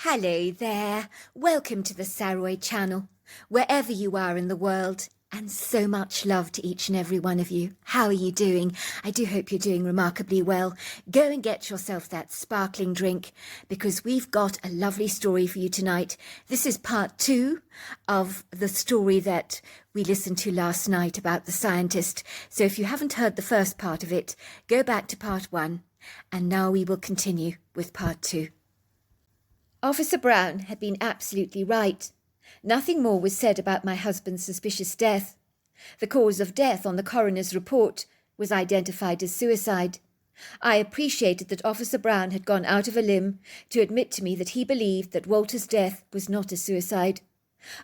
Hello there, welcome to the Saroy channel, wherever you are in the world, and so much love to each and every one of you. How are you doing? I do hope you're doing remarkably well. Go and get yourself that sparkling drink, because we've got a lovely story for you tonight. This is part 2 of the story that we listened to last night about the scientist. So if you haven't heard the first part of it, go back to part 1, and now we will continue with part 2. Officer Brown had been absolutely right. Nothing more was said about my husband's suspicious death. The cause of death on the coroner's report was identified as suicide. I appreciated that Officer Brown had gone out of a limb to admit to me that he believed that Walter's death was not a suicide.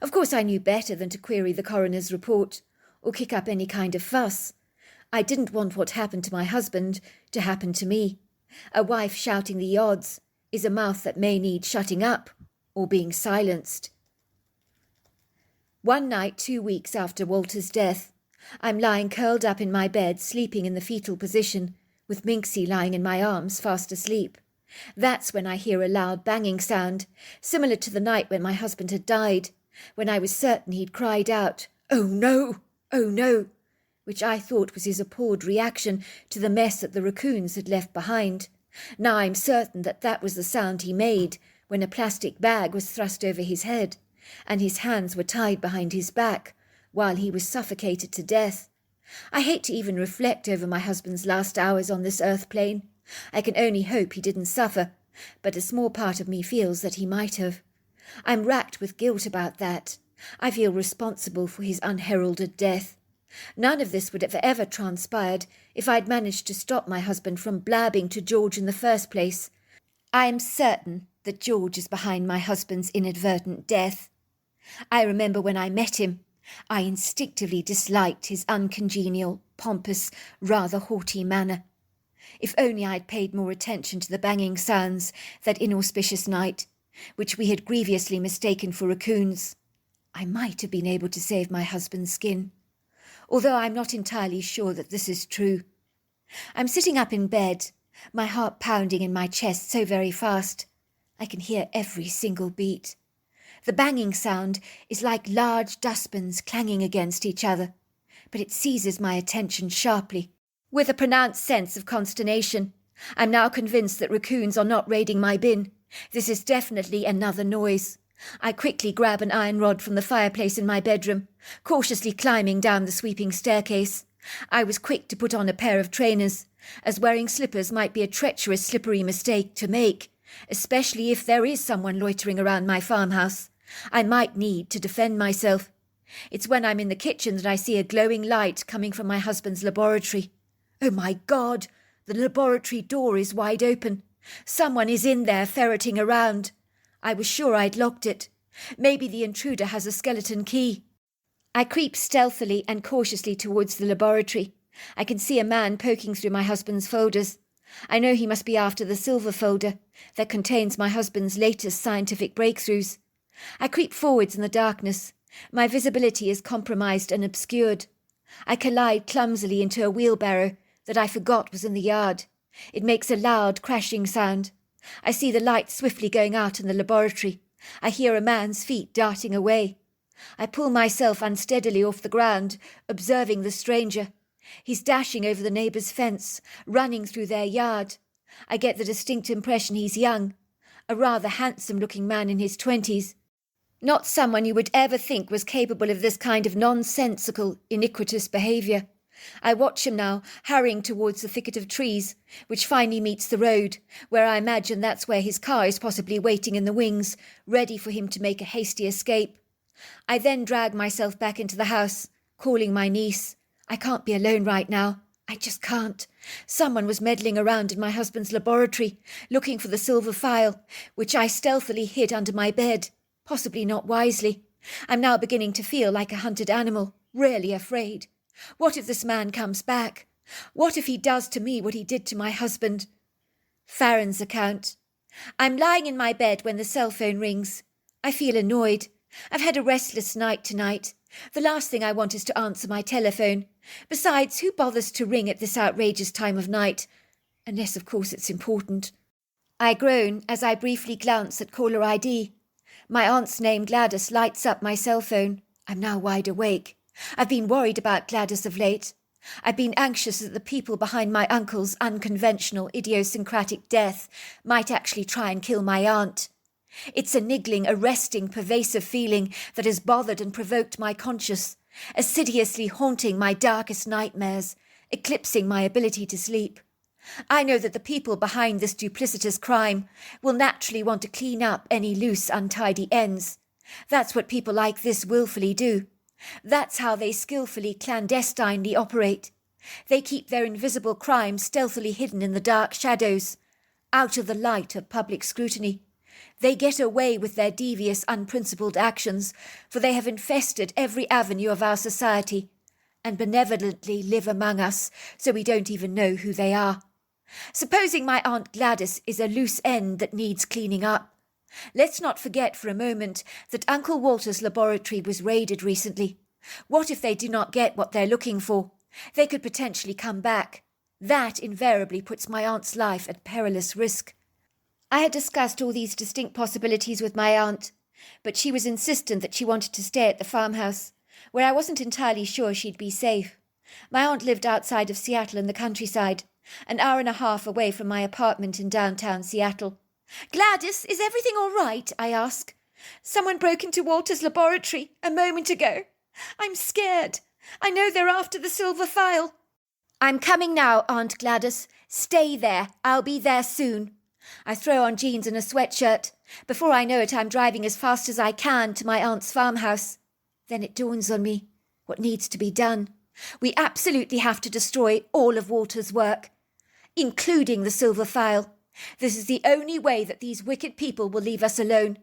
Of course, I knew better than to query the coroner's report or kick up any kind of fuss. I didn't want what happened to my husband to happen to me. A wife shouting the odds is a mouth that may need shutting up or being silenced. One night, 2 weeks after Walter's death, I'm lying curled up in my bed, sleeping in the fetal position, with Minxie lying in my arms, fast asleep. That's when I hear a loud banging sound, similar to the night when my husband had died, when I was certain he'd cried out, "Oh no! Oh no!" which I thought was his appalled reaction to the mess that the raccoons had left behind. Now I'm certain that that was the sound he made when a plastic bag was thrust over his head, and his hands were tied behind his back while he was suffocated to death. I hate to even reflect over my husband's last hours on this earth plane. I can only hope he didn't suffer, but a small part of me feels that he might have. I'm racked with guilt about that. I feel responsible for his unheralded death. None of this would have ever transpired if I'd managed to stop my husband from blabbing to George in the first place. I am certain that George is behind my husband's inadvertent death. I remember when I met him, I instinctively disliked his uncongenial, pompous, rather haughty manner. If only I'd paid more attention to the banging sounds that inauspicious night, which we had grievously mistaken for raccoons, I might have been able to save my husband's skin. Although I'm not entirely sure that this is true. I'm sitting up in bed, my heart pounding in my chest so very fast. I can hear every single beat. The banging sound is like large dustbins clanging against each other, but it seizes my attention sharply. With a pronounced sense of consternation, I'm now convinced that raccoons are not raiding my bin. This is definitely another noise. I quickly grab an iron rod from the fireplace in my bedroom, cautiously climbing down the sweeping staircase. I was quick to put on a pair of trainers, as wearing slippers might be a treacherous, slippery mistake to make, especially if there is someone loitering around my farmhouse. I might need to defend myself. It's when I'm in the kitchen that I see a glowing light coming from my husband's laboratory. Oh my God! The laboratory door is wide open. Someone is in there ferreting around. I was sure I'd locked it. Maybe the intruder has a skeleton key. I creep stealthily and cautiously towards the laboratory. I can see a man poking through my husband's folders. I know he must be after the silver folder that contains my husband's latest scientific breakthroughs. I creep forwards in the darkness. My visibility is compromised and obscured. I collide clumsily into a wheelbarrow that I forgot was in the yard. It makes a loud crashing sound. I see the light swiftly going out in the laboratory. I hear a man's feet darting away. I pull myself unsteadily off the ground, observing the stranger. He's dashing over the neighbour's fence, running through their yard. I get the distinct impression he's young, a rather handsome-looking man in his 20s. Not someone you would ever think was capable of this kind of nonsensical, iniquitous behaviour. I watch him now, hurrying towards the thicket of trees, which finally meets the road, where I imagine that's where his car is possibly waiting in the wings, ready for him to make a hasty escape. I then drag myself back into the house, calling my niece. I can't be alone right now. I just can't. Someone was meddling around in my husband's laboratory, looking for the silver phial, which I stealthily hid under my bed, possibly not wisely. I'm now beginning to feel like a hunted animal, really afraid. What if this man comes back? What if he does to me what he did to my husband? Farron's account. I'm lying in my bed when the cell phone rings. I feel annoyed. I've had a restless night tonight. The last thing I want is to answer my telephone. Besides, who bothers to ring at this outrageous time of night? Unless, of course, it's important. I groan as I briefly glance at caller ID. My aunt's name Gladys lights up my cell phone. I'm now wide awake. I've been worried about Gladys of late. I've been anxious that the people behind my uncle's unconventional, idiosyncratic death might actually try and kill my aunt. It's a niggling, arresting, pervasive feeling that has bothered and provoked my conscience, assiduously haunting my darkest nightmares, eclipsing my ability to sleep. I know that the people behind this duplicitous crime will naturally want to clean up any loose, untidy ends. That's what people like this willfully do. That's how they skillfully, clandestinely operate. They keep their invisible crimes stealthily hidden in the dark shadows, out of the light of public scrutiny. They get away with their devious, unprincipled actions, for they have infested every avenue of our society, and benevolently live among us, so we don't even know who they are. Supposing my Aunt Gladys is a loose end that needs cleaning up. Let's not forget for a moment that Uncle Walter's laboratory was raided recently. What if they do not get what they're looking for? They could potentially come back. That invariably puts my aunt's life at perilous risk. I had discussed all these distinct possibilities with my aunt, but she was insistent that she wanted to stay at the farmhouse, where I wasn't entirely sure she'd be safe. My aunt lived outside of Seattle in the countryside, an hour and a half away from my apartment in downtown Seattle. "Gladys, is everything all right?" I ask. "Someone broke into Walter's laboratory a moment ago. I'm scared. I know they're after the silver file." "I'm coming now, Aunt Gladys. Stay there. I'll be there soon." I throw on jeans and a sweatshirt. Before I know it, I'm driving as fast as I can to my aunt's farmhouse. Then it dawns on me what needs to be done. We absolutely have to destroy all of Walter's work, including the silver file. This is the only way that these wicked people will leave us alone.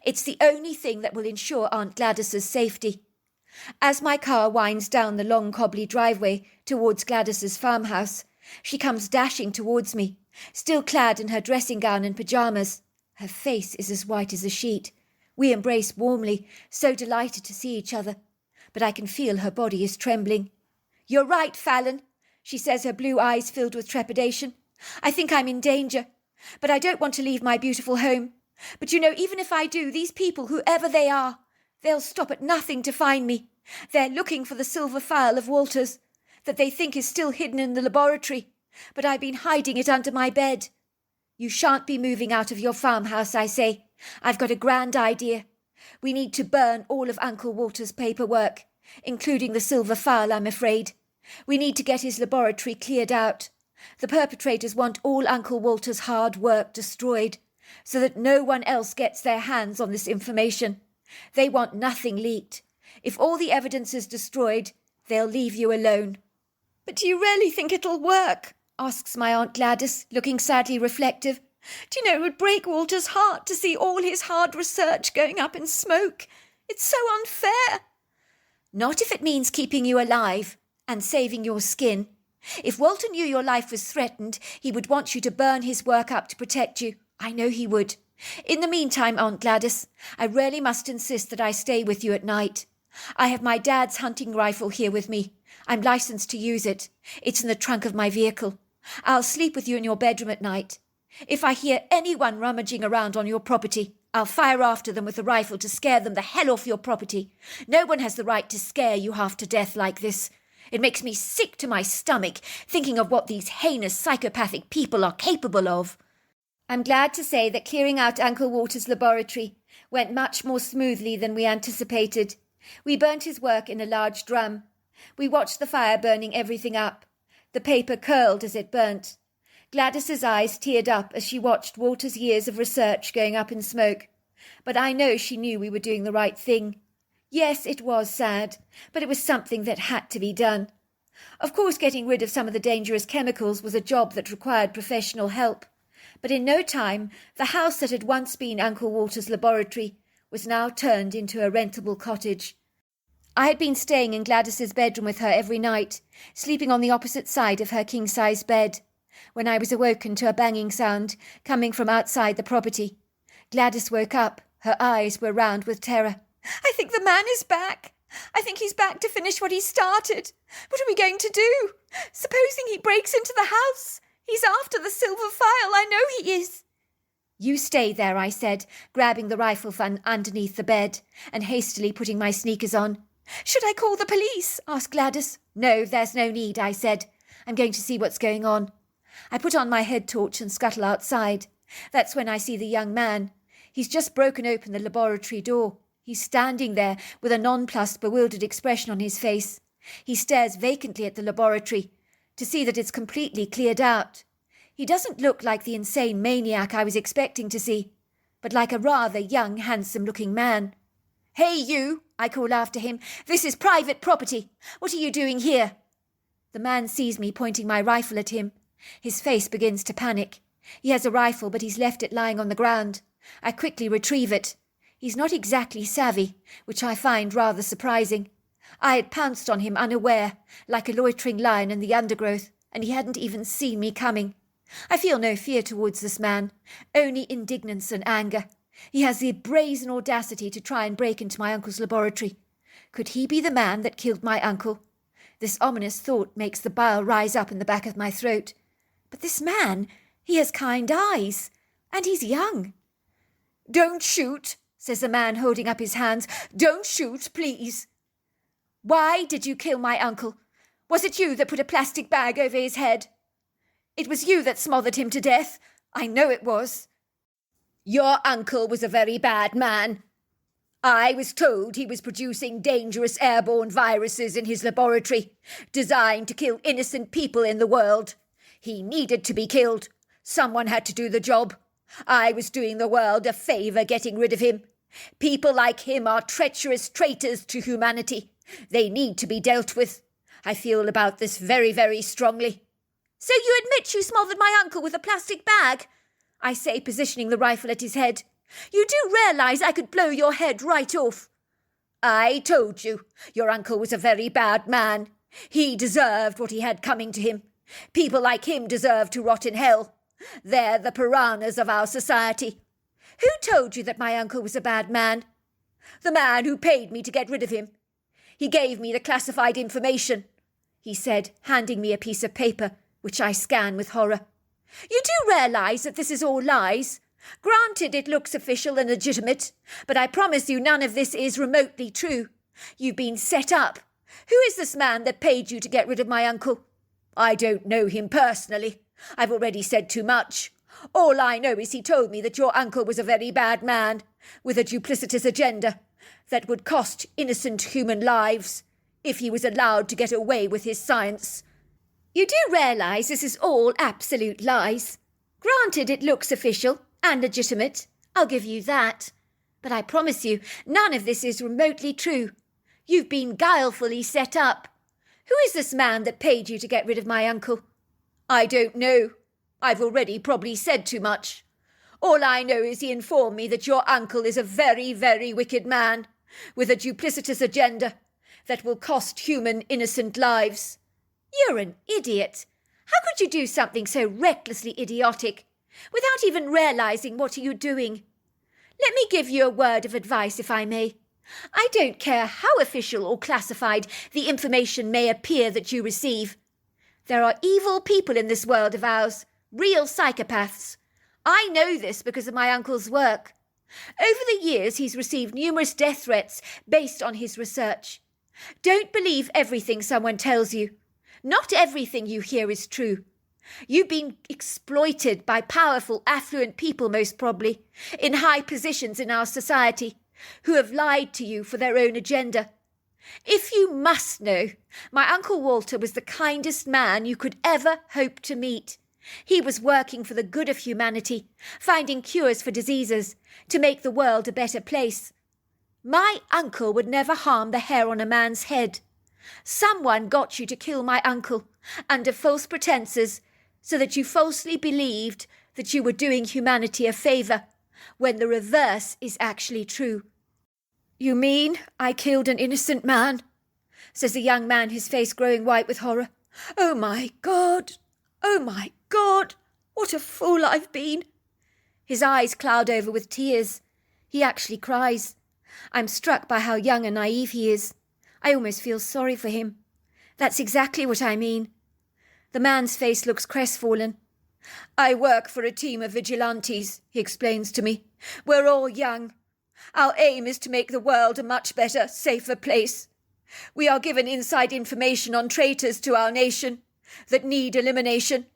It's the only thing that will ensure Aunt Gladys's safety. As my car winds down the long cobbly driveway towards Gladys's farmhouse, she comes dashing towards me, still clad in her dressing gown and pyjamas. Her face is as white as a sheet. We embrace warmly, so delighted to see each other, but I can feel her body is trembling. "You're right, Fallon," she says, her blue eyes filled with trepidation. "I think I'm in danger, but I don't want to leave my beautiful home. But you know, even if I do, these people, whoever they are, they'll stop at nothing to find me. They're looking for the silver file of Walter's, that they think is still hidden in the laboratory, but I've been hiding it under my bed. You shan't be moving out of your farmhouse, I say. I've got a grand idea. We need to burn all of Uncle Walter's paperwork, including the silver file, I'm afraid. We need to get his laboratory cleared out. The perpetrators want all Uncle Walter's hard work destroyed, so that no one else gets their hands on this information. They want nothing leaked. If all the evidence is destroyed, they'll leave you alone." "But do you really think it'll work?" asks my Aunt Gladys, looking sadly reflective. "Do you know, it would break Walter's heart to see all his hard research going up in smoke. It's so unfair." "Not if it means keeping you alive and saving your skin. If Walter knew your life was threatened, he would want you to burn his work up to protect you. I know he would. In the meantime, Aunt Gladys, I really must insist that I stay with you at night. I have my dad's hunting rifle here with me. I'm licensed to use it. It's in the trunk of my vehicle. I'll sleep with you in your bedroom at night. If I hear anyone rummaging around on your property, I'll fire after them with the rifle to scare them the hell off your property. No one has the right to scare you half to death like this. It makes me sick to my stomach thinking of what these heinous psychopathic people are capable of." I'm glad to say that clearing out Uncle Walter's laboratory went much more smoothly than we anticipated. We burnt his work in a large drum. We watched the fire burning everything up. The paper curled as it burnt. Gladys's eyes teared up as she watched Walter's years of research going up in smoke. But I know she knew we were doing the right thing. Yes, it was sad, but it was something that had to be done. Of course, getting rid of some of the dangerous chemicals was a job that required professional help. But in no time, the house that had once been Uncle Walter's laboratory was now turned into a rentable cottage. I had been staying in Gladys's bedroom with her every night, sleeping on the opposite side of her king-size bed, when I was awoken to a banging sound coming from outside the property. Gladys woke up. Her eyes were round with terror. "I think the man is back. I think he's back to finish what he started. What are we going to do? Supposing he breaks into the house? He's after the silver file, I know he is." You stay there, I said, grabbing the rifle from underneath the bed and hastily putting my sneakers on. Should I call the police? Asked Gladys. No, there's no need, I said. I'm going to see what's going on. I put on my head torch and scuttle outside. That's when I see the young man. He's just broken open the laboratory door. He's standing there with a nonplussed, bewildered expression on his face. He stares vacantly at the laboratory to see that it's completely cleared out. He doesn't look like the insane maniac I was expecting to see, but like a rather young, handsome-looking man. Hey, you, I call after him. This is private property. What are you doing here? The man sees me pointing my rifle at him. His face begins to panic. He has a rifle, but he's left it lying on the ground. I quickly retrieve it. He's not exactly savvy, which I find rather surprising. I had pounced on him unaware, like a loitering lion in the undergrowth, and he hadn't even seen me coming. I feel no fear towards this man, only indignance and anger. He has the brazen audacity to try and break into my uncle's laboratory. Could he be the man that killed my uncle? This ominous thought makes the bile rise up in the back of my throat. But this man, he has kind eyes, and he's young. Don't shoot, says the man holding up his hands. Don't shoot, please. Why did you kill my uncle? Was it you that put a plastic bag over his head? It was you that smothered him to death. I know it was. Your uncle was a very bad man. I was told he was producing dangerous airborne viruses in his laboratory, designed to kill innocent people in the world. He needed to be killed. Someone had to do the job. I was doing the world a favour getting rid of him. People like him are treacherous traitors to humanity. They need to be dealt with. I feel about this very, very strongly. So you admit you smothered my uncle with a plastic bag? I say, positioning the rifle at his head. You do realise I could blow your head right off. I told you, your uncle was a very bad man. He deserved what he had coming to him. People like him deserve to rot in hell. They're the piranhas of our society. Who told you that my uncle was a bad man? The man who paid me to get rid of him. He gave me the classified information, he said, handing me a piece of paper, which I scan with horror. You do realise that this is all lies? Granted, it looks official and legitimate, but I promise you none of this is remotely true. You've been set up. Who is this man that paid you to get rid of my uncle? I don't know him personally. I've already said too much. All I know is he told me that your uncle was a very bad man, with a duplicitous agenda that would cost innocent human lives if he was allowed to get away with his science. You do realise this is all absolute lies. Granted, it looks official and legitimate. I'll give you that. But I promise you, none of this is remotely true. You've been guilefully set up. Who is this man that paid you to get rid of my uncle? I don't know. I've already probably said too much. All I know is he informed me that your uncle is a very, very wicked man, with a duplicitous agenda that will cost human innocent lives. You're an idiot. How could you do something so recklessly idiotic, without even realising what you're doing? Let me give you a word of advice, if I may. I don't care how official or classified the information may appear that you receive. There are evil people in this world of ours, real psychopaths. I know this because of my uncle's work. Over the years, he's received numerous death threats based on his research. Don't believe everything someone tells you. Not everything you hear is true. You've been exploited by powerful, affluent people, most probably, in high positions in our society, who have lied to you for their own agenda. If you must know, my Uncle Walter was the kindest man you could ever hope to meet. He was working for the good of humanity, finding cures for diseases, to make the world a better place. My uncle would never harm the hair on a man's head. Someone got you to kill my uncle, under false pretences, so that you falsely believed that you were doing humanity a favour, when the reverse is actually true. You mean I killed an innocent man? Says the young man, his face growing white with horror. Oh my God! Oh my God! What a fool I've been! His eyes cloud over with tears. He actually cries. I'm struck by how young and naive he is. I almost feel sorry for him. That's exactly what I mean. The man's face looks crestfallen. "I work for a team of vigilantes," he explains to me. "We're all young. Our aim is to make the world a much better, safer place. We are given inside information on traitors to our nation that need elimination.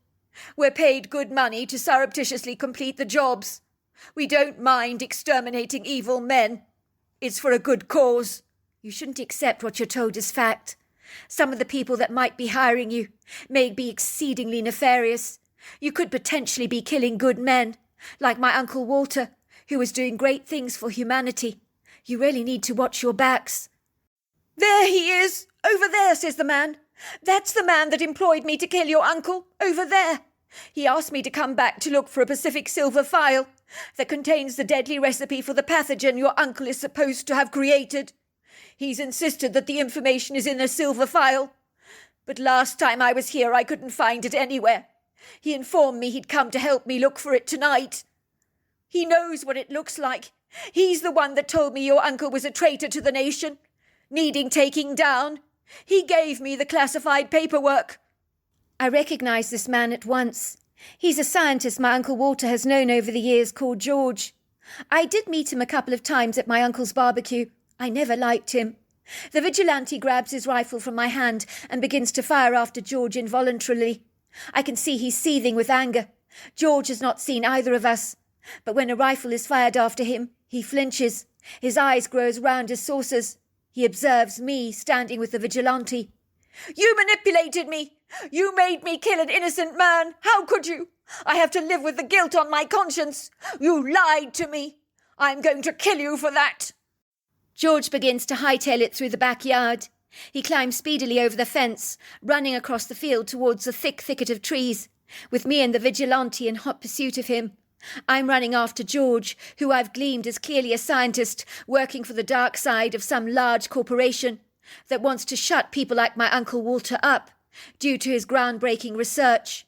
We're paid good money to surreptitiously complete the jobs. We don't mind exterminating evil men. It's for a good cause." You shouldn't accept what you're told as fact. Some of the people that might be hiring you may be exceedingly nefarious. You could potentially be killing good men, like my Uncle Walter, who was doing great things for humanity. You really need to watch your backs. "There he is! Over there," says the man. "That's the man that employed me to kill your uncle, over there. He asked me to come back to look for a Pacific silver phial that contains the deadly recipe for the pathogen your uncle is supposed to have created. He's insisted that the information is in a silver phial. But last time I was here I couldn't find it anywhere. He informed me he'd come to help me look for it tonight. He knows what it looks like. He's the one that told me your uncle was a traitor to the nation, needing taking down. He gave me the classified paperwork." I recognise this man at once. He's a scientist my Uncle Walter has known over the years called George. I did meet him a couple of times at my uncle's barbecue. I never liked him. The vigilante grabs his rifle from my hand and begins to fire after George involuntarily. I can see he's seething with anger. George has not seen either of us. But when a rifle is fired after him, he flinches. His eyes grow as round as saucers. He observes me standing with the vigilante. "You manipulated me! You made me kill an innocent man! How could you? I have to live with the guilt on my conscience! You lied to me! I'm going to kill you for that!" George begins to hightail it through the backyard. He climbs speedily over the fence, running across the field towards a thick thicket of trees, with me and the vigilante in hot pursuit of him. I'm running after George, who I've gleaned is clearly a scientist working for the dark side of some large corporation that wants to shut people like my Uncle Walter up due to his groundbreaking research.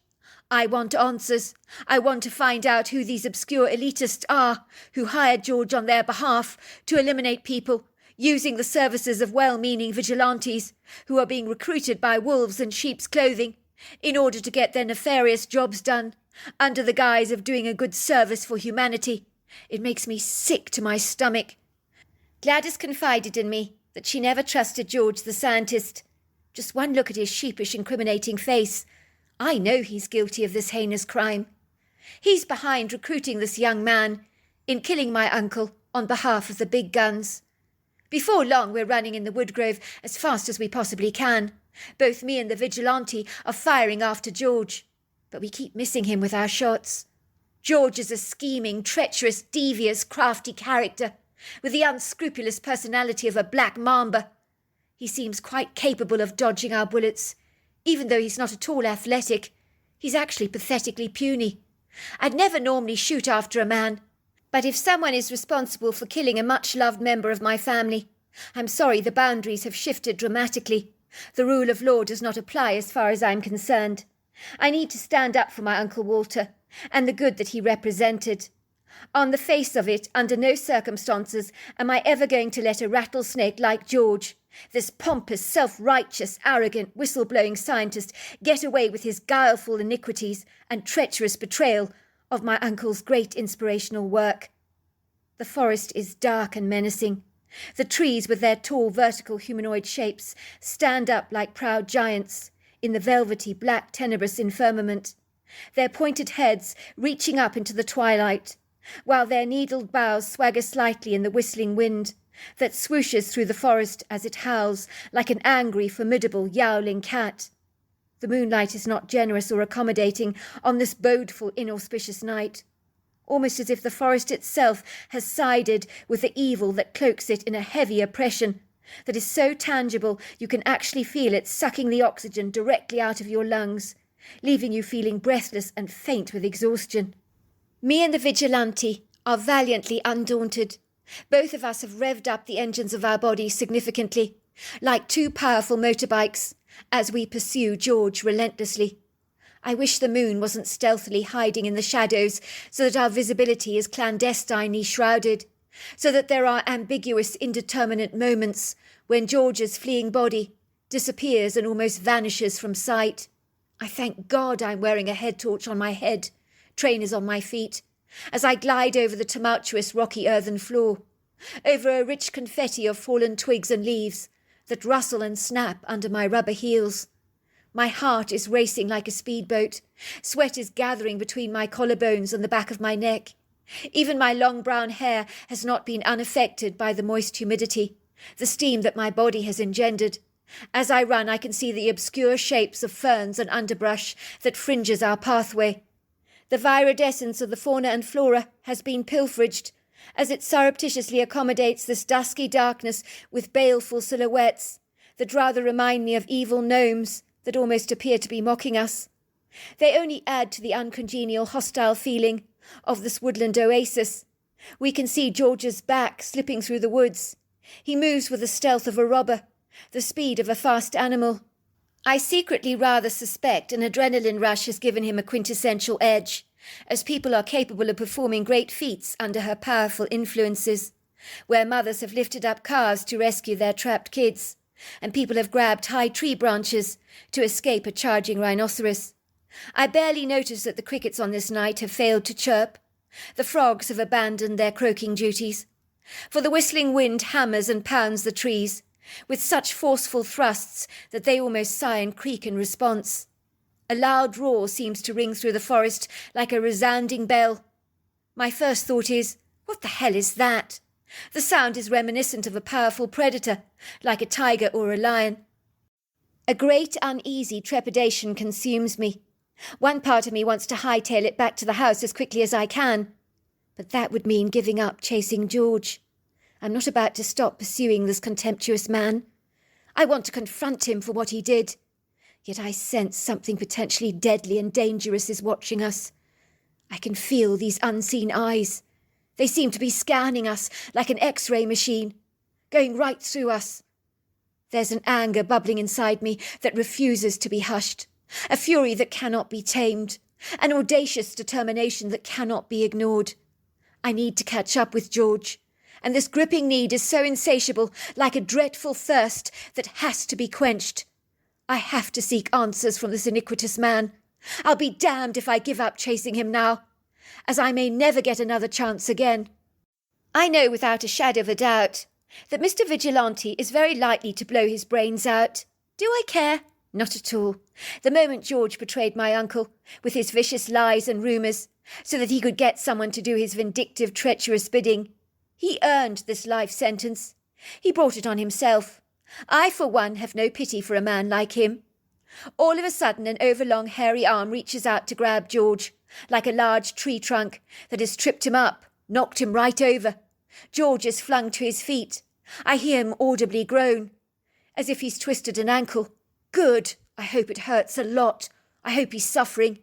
I want answers. I want to find out who these obscure elitists are who hired George on their behalf to eliminate people using the services of well-meaning vigilantes who are being recruited by wolves in sheep's clothing in order to get their nefarious jobs done under the guise of doing a good service for humanity. It makes me sick to my stomach. Gladys confided in me that she never trusted George the scientist. Just one look at his sheepish, incriminating face. I know he's guilty of this heinous crime. He's behind recruiting this young man in killing my uncle on behalf of the big guns. Before long, we're running in the woodgrove as fast as we possibly can. Both me and the vigilante are firing after George, but we keep missing him with our shots. George is a scheming, treacherous, devious, crafty character with the unscrupulous personality of a black mamba. He seems quite capable of dodging our bullets. Even though he's not at all athletic, he's actually pathetically puny. I'd never normally shoot after a man, but if someone is responsible for killing a much-loved member of my family, I'm sorry the boundaries have shifted dramatically. The rule of law does not apply as far as I'm concerned. I need to stand up for my Uncle Walter and the good that he represented. On the face of it, under no circumstances am I ever going to let a rattlesnake like George, this pompous, self-righteous, arrogant, whistle-blowing scientist, get away with his guileful iniquities and treacherous betrayal of my uncle's great inspirational work. The forest is dark and menacing. The trees, with their tall, vertical humanoid shapes, stand up like proud giants in the velvety, black, tenebrous infirmament, their pointed heads reaching up into the twilight, while their needled boughs swagger slightly in the whistling wind that swooshes through the forest as it howls like an angry, formidable, yowling cat. The moonlight is not generous or accommodating on this bodeful, inauspicious night, almost as if the forest itself has sided with the evil that cloaks it in a heavy oppression that is so tangible you can actually feel it sucking the oxygen directly out of your lungs, leaving you feeling breathless and faint with exhaustion. Me and the vigilante are valiantly undaunted. Both of us have revved up the engines of our bodies significantly, like two powerful motorbikes, as we pursue George relentlessly. I wish the moon wasn't stealthily hiding in the shadows so that our visibility is clandestinely shrouded, so that there are ambiguous, indeterminate moments when George's fleeing body disappears and almost vanishes from sight. I thank God I'm wearing a head torch on my head, trainers on my feet, as I glide over the tumultuous rocky earthen floor, over a rich confetti of fallen twigs and leaves that rustle and snap under my rubber heels. My heart is racing like a speedboat. Sweat is gathering between my collarbones and the back of my neck. Even my long brown hair has not been unaffected by the moist humidity, the steam that my body has engendered. As I run, I can see the obscure shapes of ferns and underbrush that fringes our pathway. The viridescence of the fauna and flora has been pilferaged, as it surreptitiously accommodates this dusky darkness with baleful silhouettes that rather remind me of evil gnomes that almost appear to be mocking us. They only add to the uncongenial, hostile feeling of this woodland oasis. We can see George's back slipping through the woods. He moves with the stealth of a robber, the speed of a fast animal. I secretly rather suspect an adrenaline rush has given him a quintessential edge, as people are capable of performing great feats under her powerful influences, where mothers have lifted up cars to rescue their trapped kids, and people have grabbed high tree branches to escape a charging rhinoceros. I barely notice that the crickets on this night have failed to chirp. The frogs have abandoned their croaking duties, for the whistling wind hammers and pounds the trees, with such forceful thrusts that they almost sigh and creak in response. A loud roar seems to ring through the forest like a resounding bell. My first thought is, what the hell is that? The sound is reminiscent of a powerful predator, like a tiger or a lion. A great uneasy trepidation consumes me. One part of me wants to hightail it back to the house as quickly as I can, but that would mean giving up chasing George. I'm not about to stop pursuing this contemptuous man. I want to confront him for what he did. Yet I sense something potentially deadly and dangerous is watching us. I can feel these unseen eyes. They seem to be scanning us like an X-ray machine, going right through us. There's an anger bubbling inside me that refuses to be hushed, a fury that cannot be tamed, an audacious determination that cannot be ignored. I need to catch up with George, and this gripping need is so insatiable, like a dreadful thirst that has to be quenched. I have to seek answers from this iniquitous man. I'll be damned if I give up chasing him now, as I may never get another chance again. I know without a shadow of a doubt that Mr. Vigilante is very likely to blow his brains out. Do I care? Not at all. The moment George betrayed my uncle with his vicious lies and rumours so that he could get someone to do his vindictive, treacherous bidding, he earned this life sentence. He brought it on himself. I, for one, have no pity for a man like him. All of a sudden, an overlong, hairy arm reaches out to grab George, like a large tree trunk that has tripped him up, knocked him right over. George is flung to his feet. I hear him audibly groan, as if he's twisted an ankle. Good. I hope it hurts a lot. I hope he's suffering.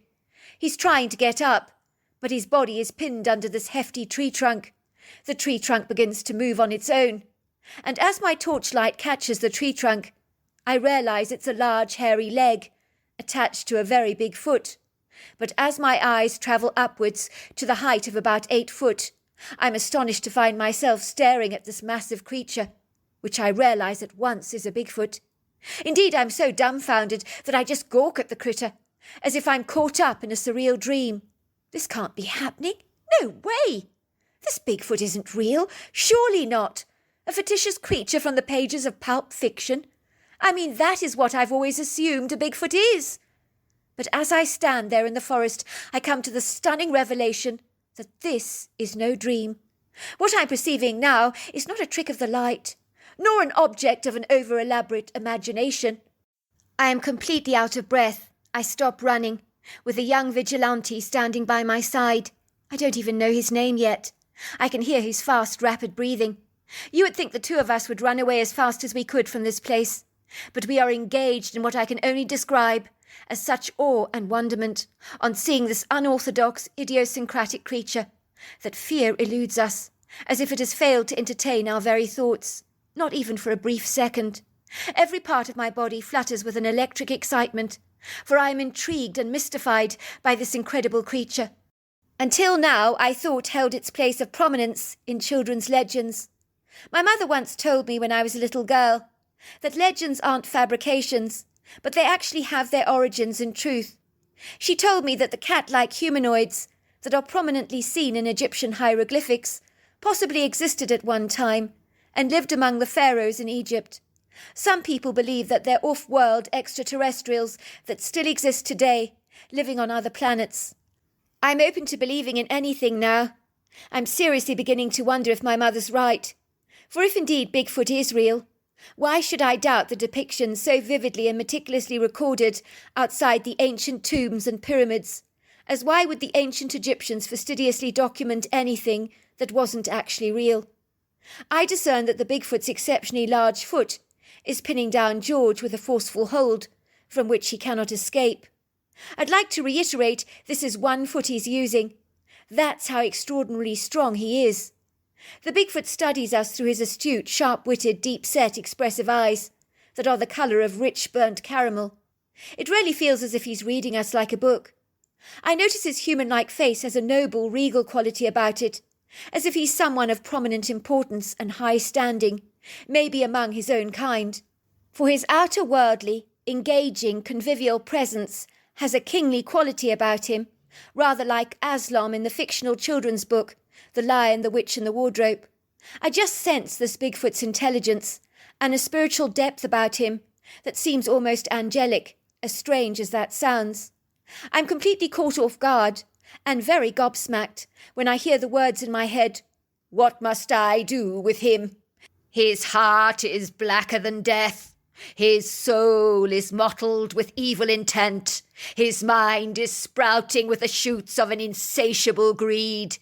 He's trying to get up, but his body is pinned under this hefty tree trunk. The tree trunk begins to move on its own, and as my torchlight catches the tree trunk, I realise it's a large hairy leg, attached to a very big foot. But as my eyes travel upwards to the height of about 8 foot, I'm astonished to find myself staring at this massive creature, which I realise at once is a Bigfoot. Indeed, I'm so dumbfounded that I just gawk at the critter, as if I'm caught up in a surreal dream. This can't be happening. No way! This Bigfoot isn't real. Surely not. A fictitious creature from the pages of pulp fiction. I mean, that is what I've always assumed a Bigfoot is. But as I stand there in the forest, I come to the stunning revelation that this is no dream. What I'm perceiving now is not a trick of the light, nor an object of an over-elaborate imagination. I am completely out of breath. I stop running, with a young vigilante standing by my side. I don't even know his name yet. I can hear his fast, rapid breathing. You would think the two of us would run away as fast as we could from this place, but we are engaged in what I can only describe as such awe and wonderment on seeing this unorthodox, idiosyncratic creature that fear eludes us, as if it has failed to entertain our very thoughts, not even for a brief second. Every part of my body flutters with an electric excitement, for I am intrigued and mystified by this incredible creature. Until now, I thought held its place of prominence in children's legends. My mother once told me when I was a little girl that legends aren't fabrications, but they actually have their origins and truth. She told me that the cat-like humanoids that are prominently seen in Egyptian hieroglyphics possibly existed at one time and lived among the pharaohs in Egypt. Some people believe that they're off-world extraterrestrials that still exist today, living on other planets. I'm open to believing in anything now. I'm seriously beginning to wonder if my mother's right. For if indeed Bigfoot is real, why should I doubt the depictions so vividly and meticulously recorded outside the ancient tombs and pyramids? As why would the ancient Egyptians fastidiously document anything that wasn't actually real? I discern that the Bigfoot's exceptionally large foot is pinning down George with a forceful hold, from which he cannot escape. I'd like to reiterate this is one foot he's using. That's how extraordinarily strong he is. The Bigfoot studies us through his astute, sharp-witted, deep-set, expressive eyes that are the colour of rich burnt caramel. It really feels as if he's reading us like a book. I notice his human-like face has a noble, regal quality about it, as if he's someone of prominent importance and high standing, maybe among his own kind. For his outer worldly, engaging, convivial presence has a kingly quality about him, rather like Aslam in the fictional children's book, The Lion, the Witch and the Wardrobe. I just sense this Bigfoot's intelligence and a spiritual depth about him that seems almost angelic, as strange as that sounds. I'm completely caught off guard and very gobsmacked when I hear the words in my head, "What must I do with him? His heart is blacker than death. His soul is mottled with evil intent. His mind is sprouting with the shoots of an insatiable greed.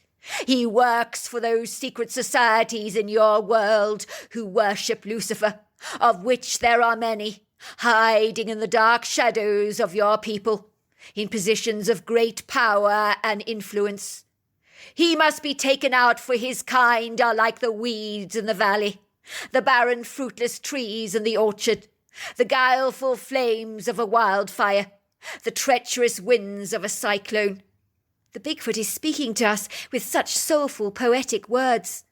He works for those secret societies in your world who worship Lucifer, of which there are many, hiding in the dark shadows of your people, in positions of great power and influence. He must be taken out, for his kind are like the weeds in the valley, the barren fruitless trees in the orchard, the guileful flames of a wildfire, the treacherous winds of a cyclone." The Bigfoot is speaking to us with such soulful, poetic words.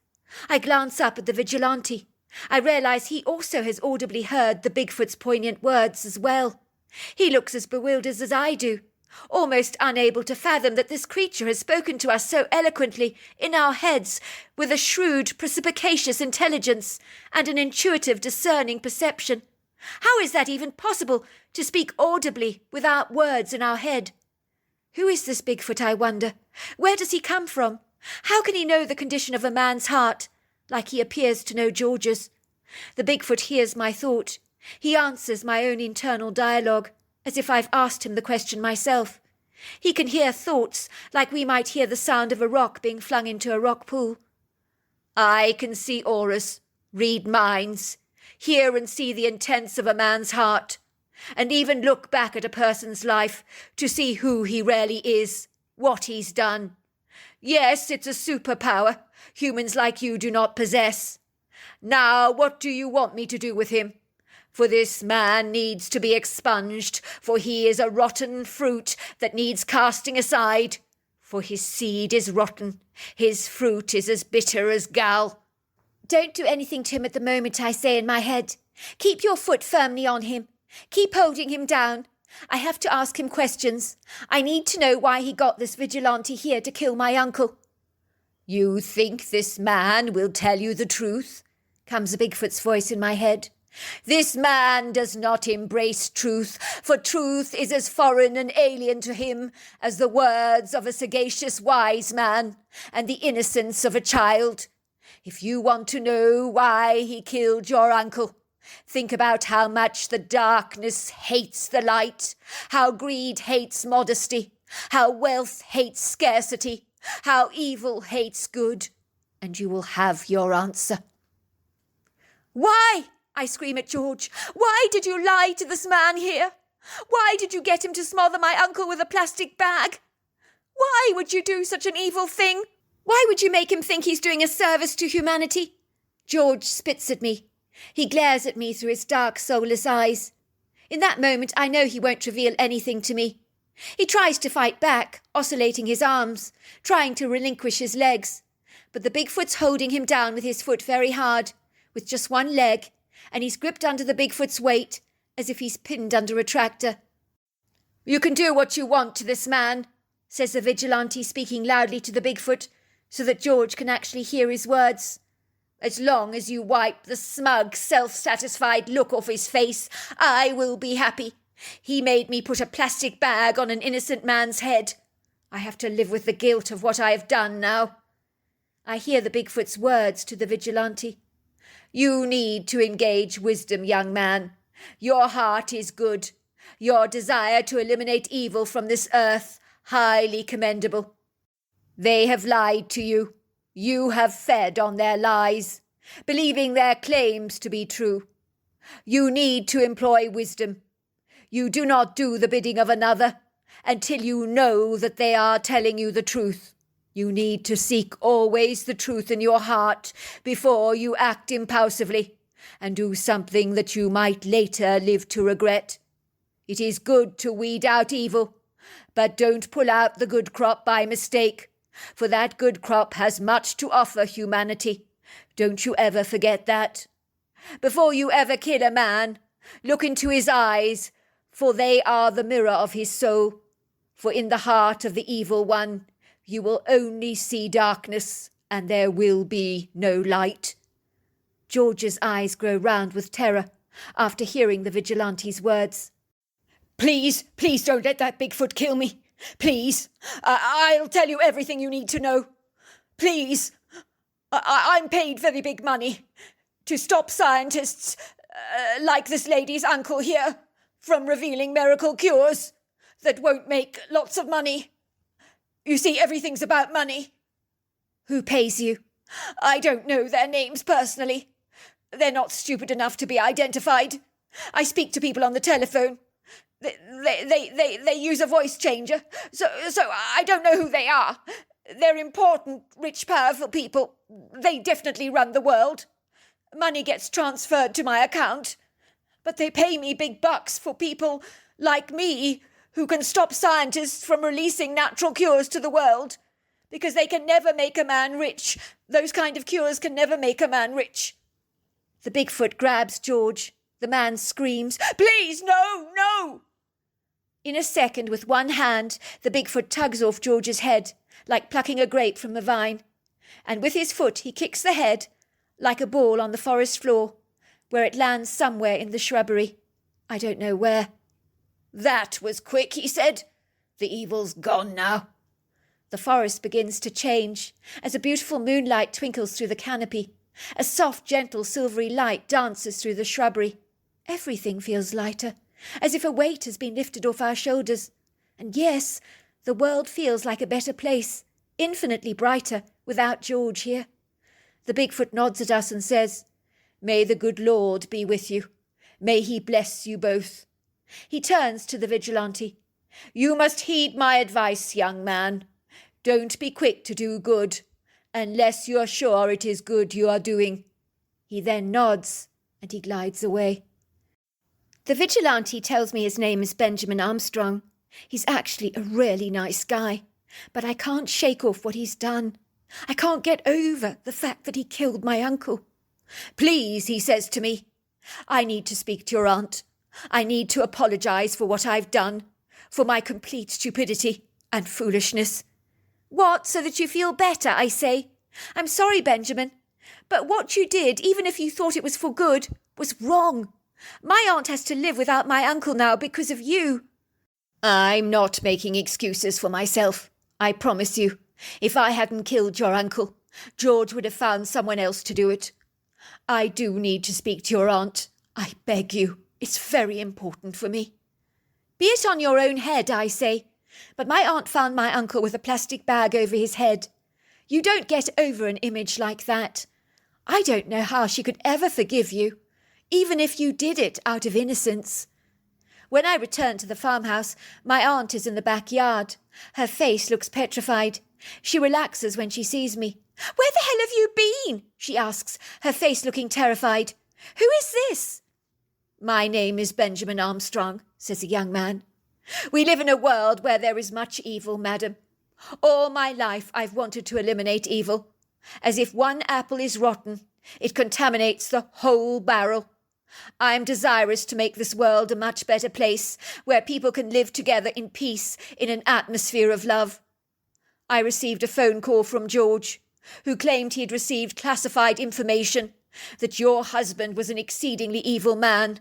I glance up at the vigilante. I realise he also has audibly heard the Bigfoot's poignant words as well. He looks as bewildered as I do, almost unable to fathom that this creature has spoken to us so eloquently in our heads, with a shrewd, perspicacious intelligence and an intuitive, discerning perception. How is that even possible, to speak audibly without words in our head? Who is this Bigfoot, I wonder? Where does he come from? How can he know the condition of a man's heart, like he appears to know George's? The Bigfoot hears my thought. He answers my own internal dialogue, as if I've asked him the question myself. He can hear thoughts, like we might hear the sound of a rock being flung into a rock pool. "I can see auras, read minds, hear and see the intents of a man's heart, and even look back at a person's life to see who he really is, what he's done. Yes, it's a superpower humans like you do not possess. Now, what do you want me to do with him? For this man needs to be expunged, for he is a rotten fruit that needs casting aside. For his seed is rotten, his fruit is as bitter as gall." "Don't do anything to him at the moment," I say in my head. "Keep your foot firmly on him. Keep holding him down. I have to ask him questions. I need to know why he got this vigilante here to kill my uncle." "You think this man will tell you the truth?" comes a Bigfoot's voice in my head. "This man does not embrace truth, for truth is as foreign and alien to him as the words of a sagacious wise man and the innocence of a child. If you want to know why he killed your uncle, think about how much the darkness hates the light, how greed hates modesty, how wealth hates scarcity, how evil hates good, and you will have your answer." "Why?" I scream at George. "Why did you lie to this man here? Why did you get him to smother my uncle with a plastic bag? Why would you do such an evil thing? Why would you make him think he's doing a service to humanity?" George spits at me. He glares at me through his dark, soulless eyes. In that moment, I know he won't reveal anything to me. He tries to fight back, oscillating his arms, trying to relinquish his legs. But the Bigfoot's holding him down with his foot very hard, with just one leg, and he's gripped under the Bigfoot's weight, as if he's pinned under a tractor. "You can do what you want to this man," says the vigilante, speaking loudly to the Bigfoot, so that George can actually hear his words. "As long as you wipe the smug, self-satisfied look off his face, I will be happy. He made me put a plastic bag on an innocent man's head. I have to live with the guilt of what I have done now." I hear the Bigfoot's words to the vigilante. "You need to engage wisdom, young man. Your heart is good. Your desire to eliminate evil from this earth, highly commendable. They have lied to you. You have fed on their lies, believing their claims to be true. You need to employ wisdom. You do not do the bidding of another until you know that they are telling you the truth. You need to seek always the truth in your heart before you act impulsively and do something that you might later live to regret. It is good to weed out evil, but don't pull out the good crop by mistake, for that good crop has much to offer humanity. Don't you ever forget that. Before you ever kill a man, look into his eyes, for they are the mirror of his soul. For in the heart of the evil one, you will only see darkness, and there will be no light." George's eyes grow round with terror after hearing the vigilante's words. Please don't let that Bigfoot kill me. Please, I'll tell you everything you need to know. Please, I'm paid very big money to stop scientists like this lady's uncle here from revealing miracle cures that won't make lots of money. You see, everything's about money." "Who pays you?" "I don't know their names personally. They're not stupid enough to be identified. I speak to people on the telephone. They use a voice changer, so I don't know who they are. They're important, rich, powerful people. They definitely run the world. Money gets transferred to my account, but they pay me big bucks for people like me who can stop scientists from releasing natural cures to the world, because they can never make a man rich. Those kind of cures can never make a man rich." The Bigfoot grabs George. The man screams, "Please, no, no!" In a second, with one hand, the Bigfoot tugs off George's head, like plucking a grape from a vine, and with his foot he kicks the head, like a ball on the forest floor, where it lands somewhere in the shrubbery. I don't know where. "That was quick," he said. "The evil's gone now." The forest begins to change, as a beautiful moonlight twinkles through the canopy. A soft, gentle, silvery light dances through the shrubbery. Everything feels lighter, as if a weight has been lifted off our shoulders. And yes, the world feels like a better place, infinitely brighter, without George here. The Bigfoot nods at us and says, "May the good Lord be with you. May he bless you both." He turns to the vigilante. "You must heed my advice, young man. Don't be quick to do good, unless you're sure it is good you are doing." He then nods, and he glides away. The vigilante tells me his name is Benjamin Armstrong. He's actually a really nice guy, but I can't shake off what he's done. I can't get over the fact that he killed my uncle. "Please," he says to me, "I need to speak to your aunt. I need to apologise for what I've done, for my complete stupidity and foolishness." "What, so that you feel better?" I say. "I'm sorry, Benjamin, but what you did, even if you thought it was for good, was wrong. My aunt has to live without my uncle now because of you." "I'm not making excuses for myself, I promise you. If I hadn't killed your uncle, George would have found someone else to do it. I do need to speak to your aunt. I beg you. It's very important for me." "Be it on your own head," I say. "But my aunt found my uncle with a plastic bag over his head. You don't get over an image like that. I don't know how she could ever forgive you, even if you did it out of innocence." When I return to the farmhouse, my aunt is in the backyard. Her face looks petrified. She relaxes when she sees me. "Where the hell have you been?" she asks, her face looking terrified. "Who is this?" "My name is Benjamin Armstrong," says the young man. "We live in a world where there is much evil, madam. All my life I've wanted to eliminate evil. As if one apple is rotten, it contaminates the whole barrel. I am desirous to make this world a much better place, where people can live together in peace in an atmosphere of love. I received a phone call from George, who claimed he had received classified information that your husband was an exceedingly evil man,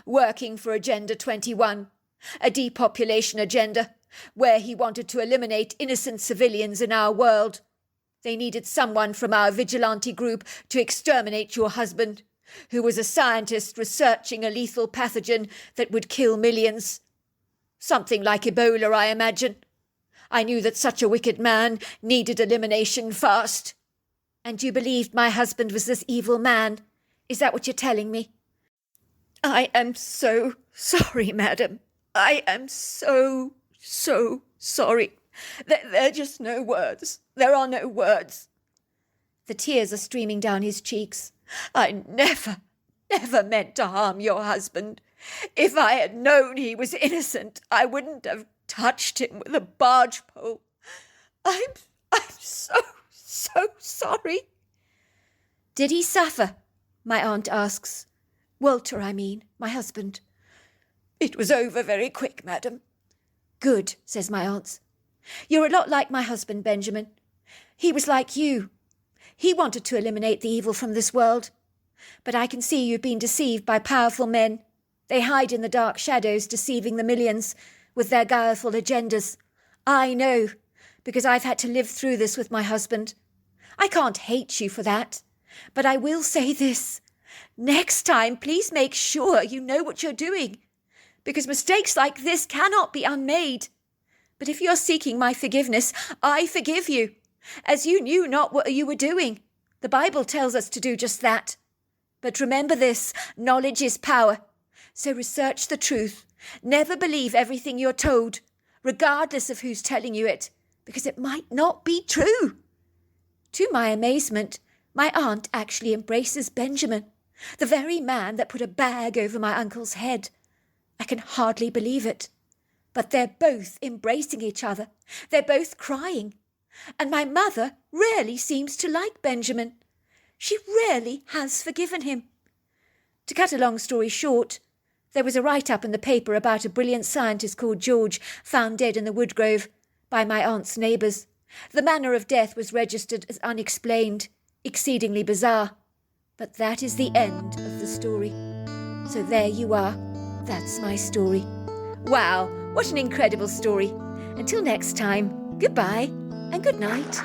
working for Agenda 21, a depopulation agenda, where he wanted to eliminate innocent civilians in our world. They needed someone from our vigilante group to exterminate your husband, who was a scientist researching a lethal pathogen that would kill millions. Something like Ebola, I imagine. I knew that such a wicked man needed elimination fast. And you believed my husband was this evil man? Is that what you're telling me? I am so sorry, madam. I am so sorry. There are just no words. There are no words. The tears are streaming down his cheeks. I never meant to harm your husband. If I had known he was innocent, I wouldn't have touched him with a barge pole. I'm so sorry. Did he suffer? My aunt asks. Walter, I mean, my husband. It was over very quick, madam. Good, says my aunt. You're a lot like my husband, Benjamin. He was like you. He wanted to eliminate the evil from this world. But I can see you've been deceived by powerful men. They hide in the dark shadows, deceiving the millions with their guileful agendas. I know, because I've had to live through this with my husband. I can't hate you for that, but I will say this. Next time, please make sure you know what you're doing, because mistakes like this cannot be unmade. But if you're seeking my forgiveness, I forgive you, as you knew not what you were doing. The Bible tells us to do just that. But remember this, knowledge is power. So research the truth. Never believe everything you're told, regardless of who's telling you it, because it might not be true. To my amazement, my aunt actually embraces Benjamin, the very man that put a bag over my uncle's head. I can hardly believe it. But they're both embracing each other. They're both crying. And my mother really seems to like Benjamin. She really has forgiven him. To cut a long story short, there was a write-up in the paper about a brilliant scientist called George found dead in the woodgrove by my aunt's neighbours. The manner of death was registered as unexplained, exceedingly bizarre. But that is the end of the story. So there you are. That's my story. Wow, what an incredible story. Until next time, goodbye and good night.